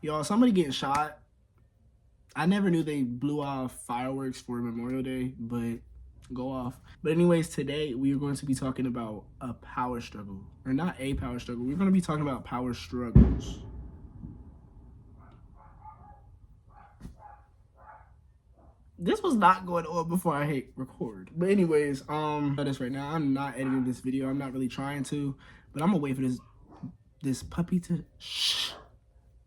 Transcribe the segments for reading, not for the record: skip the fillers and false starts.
Y'all, somebody getting shot. I never knew they blew off fireworks for Memorial Day, but go off. But anyways, today we are going to be talking about a power struggle. Or not a power struggle. We're going to be talking about power struggles. This was not going on before I hit record. But anyways, this right now. I'm not editing this video. I'm not really trying to, but I'm gonna wait for this puppy to shh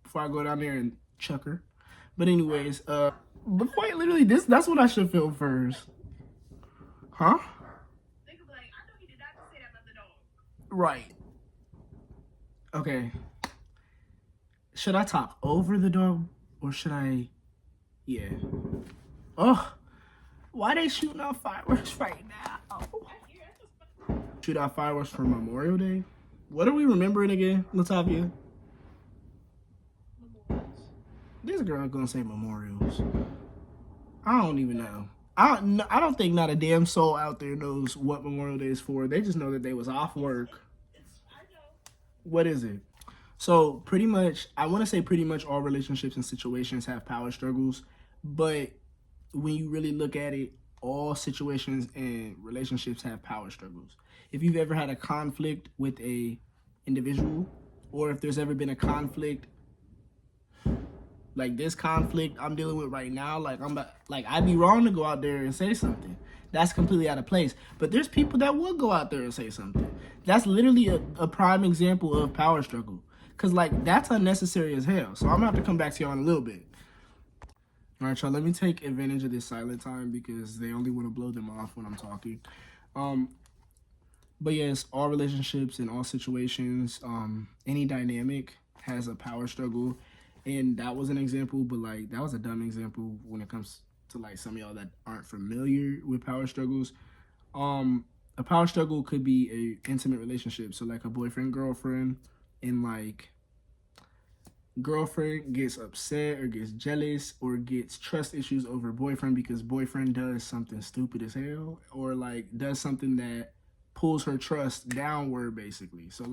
before I go down there and chuck her. But anyways, but quite literally, that's what I should film first. Huh? Right. Okay. Should I talk over the dog or should I? Yeah. Oh, why they shooting off fireworks right now? Shoot off fireworks for Memorial Day? What are we remembering again, Latavia? This girl gonna say memorials. I don't even know. I don't think not a damn soul out there knows what Memorial Day is for. They just know that they was off work. What is it? So pretty much, I want to say pretty much all relationships and situations have power struggles, but when you really look at it, all situations and relationships have power struggles. If you've ever had a conflict with a individual, or if there's ever been a conflict like this conflict I'm dealing with right now, I'd be wrong to go out there and say something. That's completely out of place. But there's people that would go out there and say something. That's literally a prime example of power struggle. Cause that's unnecessary as hell. So I'm gonna have to come back to y'all in a little bit. All right, y'all, let me take advantage of this silent time because they only want to blow them off when I'm talking. But yes, all relationships and all situations, any dynamic has a power struggle. And that was an example, but that was a dumb example when it comes to some of y'all that aren't familiar with power struggles. A power struggle could be a intimate relationship. So a boyfriend, girlfriend, and girlfriend gets upset or gets jealous or gets trust issues over boyfriend because boyfriend does something stupid as hell or does something that pulls her trust downward basically. So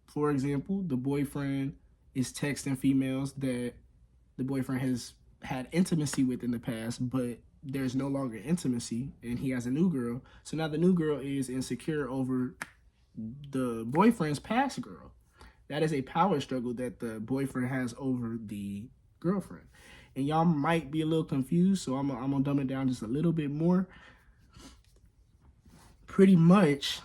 for example, the boyfriend is texting females that the boyfriend has had intimacy with in the past, but there's no longer intimacy and he has a new girl. So now the new girl is insecure over the boyfriend's past girl. That is a power struggle that the boyfriend has over the girlfriend. And y'all might be a little confused, so I'm gonna dumb it down just a little bit more. Pretty much,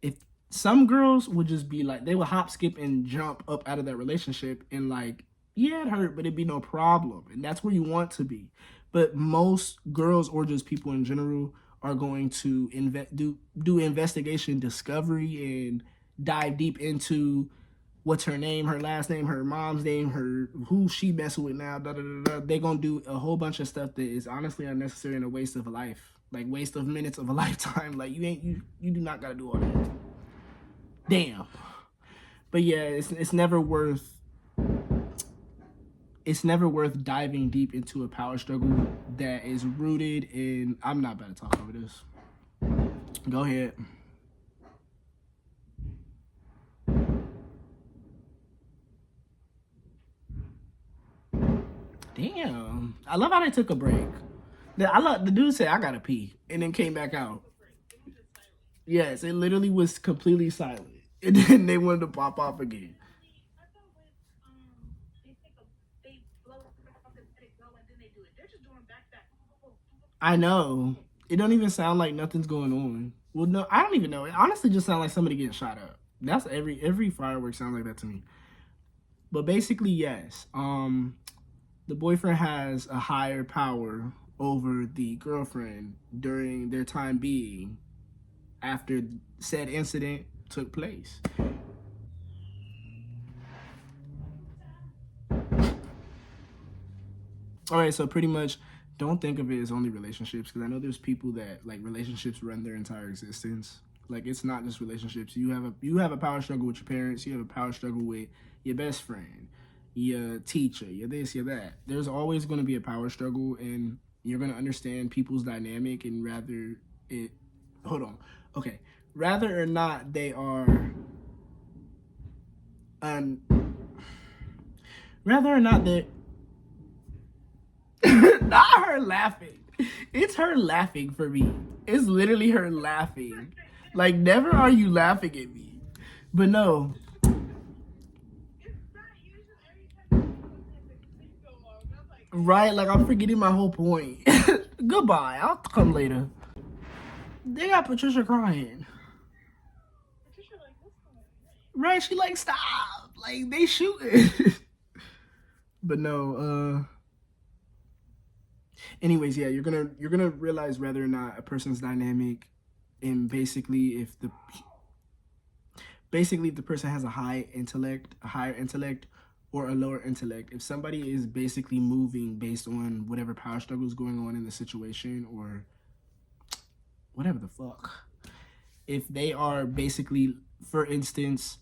if some girls would just be they would hop, skip, and jump up out of that relationship and yeah, it hurt, but it'd be no problem. And that's where you want to be. But most girls or just people in general are going to do investigation, discovery, and dive deep into what's her name, her last name, her mom's name, who she messing with now, They're gonna do a whole bunch of stuff that is honestly unnecessary and a waste of a life. Waste of minutes of a lifetime. You do not gotta do all that. Damn. But yeah, it's never worth diving deep into a power struggle that is rooted in I'm not about to talk over this. Go ahead. Damn. I love how they took a break. The dude said, I gotta pee, and then came back out. Yes, it literally was completely silent. And then they wanted to pop off again. I know. It don't even sound like nothing's going on. Well, no, I don't even know. It honestly just sounds like somebody getting shot up. That's every firework sounds like that to me. But basically, yes. The boyfriend has a higher power over the girlfriend during their time being after said incident took place. All right, so pretty much don't think of it as only relationships because I know there's people that relationships run their entire existence. It's not just relationships. You have a power struggle with your parents. You have a power struggle with your best friend, your teacher, your this, your that. There's always going to be a power struggle, and you're going to understand people's dynamic and rather or not they are Whether or not that, not her laughing. It's her laughing for me. It's literally her laughing. Like, never are you laughing at me. But no. Right, like I'm forgetting my whole point. Goodbye. I'll come later. They got Patricia crying. Right, she like stop. Like they shooting. But no, anyways, yeah, you're gonna realize whether or not a person's dynamic, and basically if the person has a higher intellect, or a lower intellect. If somebody is basically moving based on whatever power struggle is going on in the situation, or whatever the fuck, if they are basically, for instance,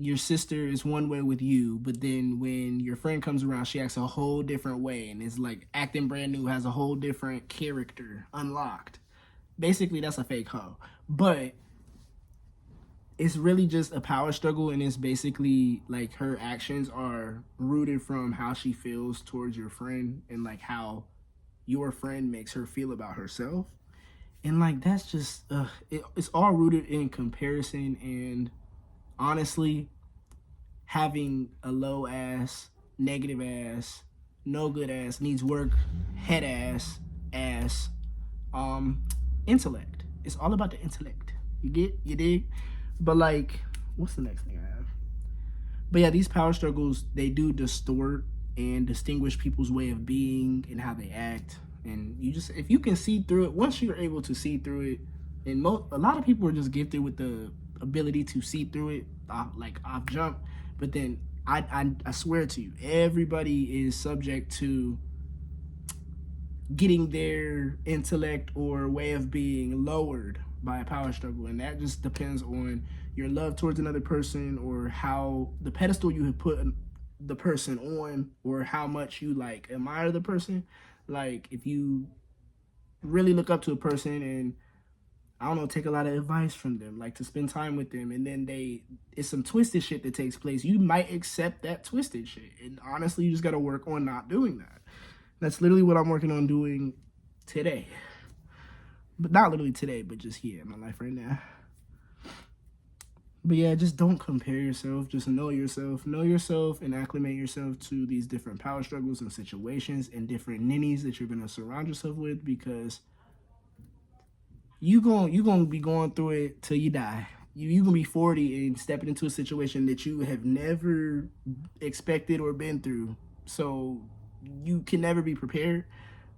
your sister is one way with you, but then when your friend comes around, she acts a whole different way and is like acting brand new, has a whole different character unlocked. Basically, that's a fake hoe. But it's really just a power struggle, and it's basically like her actions are rooted from how she feels towards your friend and like how your friend makes her feel about herself. And like that's just it's all rooted in comparison, and honestly, having a low ass, negative ass, no good ass, needs work, head ass, intellect. It's all about the intellect. You dig? But like, what's the next thing I have? But yeah, these power struggles, they do distort and distinguish people's way of being and how they act. And you just, if you can see through it, once you're able to see through it, and a lot of people are just gifted with the ability to see through it, like off jump. But then I swear to you, everybody is subject to getting their intellect or way of being lowered by a power struggle, and that just depends on your love towards another person, or how the pedestal you have put the person on, or how much you like admire the person. Like if you really look up to a person and, I don't know, take a lot of advice from them, like to spend time with them, and then it's some twisted shit that takes place, you might accept that twisted shit. And honestly, you just got to work on not doing that. That's literally what I'm working on doing today. But not literally today, but just here in my life right now. But yeah, just don't compare yourself. Just know yourself. Know yourself and acclimate yourself to these different power struggles and situations and different ninnies that you're going to surround yourself with, because you gonna be going through it till you die. You gonna be 40 and stepping into a situation that you have never expected or been through. So you can never be prepared.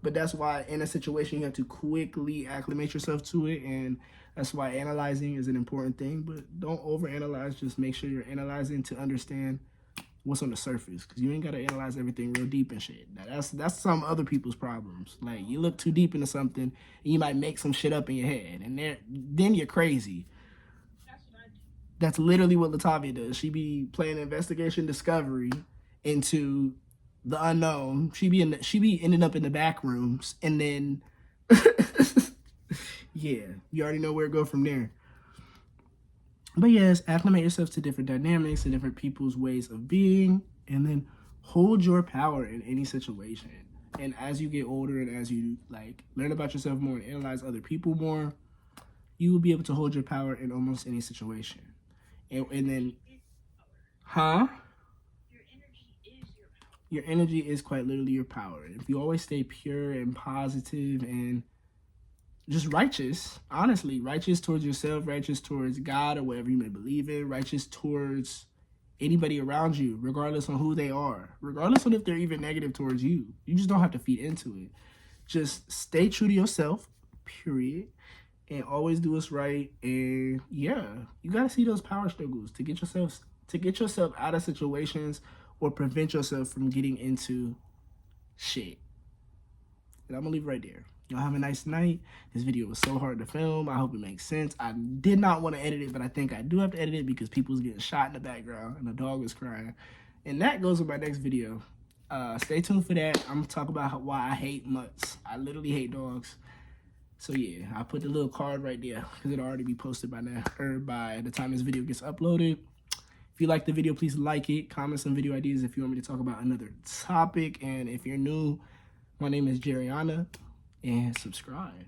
But that's why in a situation you have to quickly acclimate yourself to it, and that's why analyzing is an important thing. But don't overanalyze. Just make sure you're analyzing to understand what's on the surface, because you ain't got to analyze everything real deep and shit. That's some other people's problems. Like, you look too deep into something and you might make some shit up in your head, and then you're crazy. That's what I do. That's literally what Latavia does. She be playing investigation discovery into the unknown. She be ending up in the back rooms, and then yeah, you already know where to go from there. But yes, acclimate yourself to different dynamics and different people's ways of being, and then hold your power in any situation. And as you get older and as you like learn about yourself more and analyze other people more, you will be able to hold your power in almost any situation. And then, huh? Your energy is quite literally your power. If you always stay pure and positive and just righteous, honestly, righteous towards yourself, righteous towards God or whatever you may believe in, righteous towards anybody around you, regardless on who they are, regardless on if they're even negative towards you. You just don't have to feed into it. Just stay true to yourself, period, and always do what's right. And yeah, you gotta see those power struggles to get yourself out of situations or prevent yourself from getting into shit. And I'm gonna leave it right there. Y'all have a nice night. This video was so hard to film. I hope it makes sense. I did not want to edit it, but I think I do have to edit it because people's getting shot in the background and the dog is crying. And that goes with my next video. Stay tuned for that. I'm gonna talk about why I hate mutts. I literally hate dogs. So yeah, I put the little card right there because it'll already be posted by now, or by the time this video gets uploaded. If If you like the video, please like it. Comment some video ideas if you want me to talk about another topic. And if you're new, my name is Jeriana, and subscribe.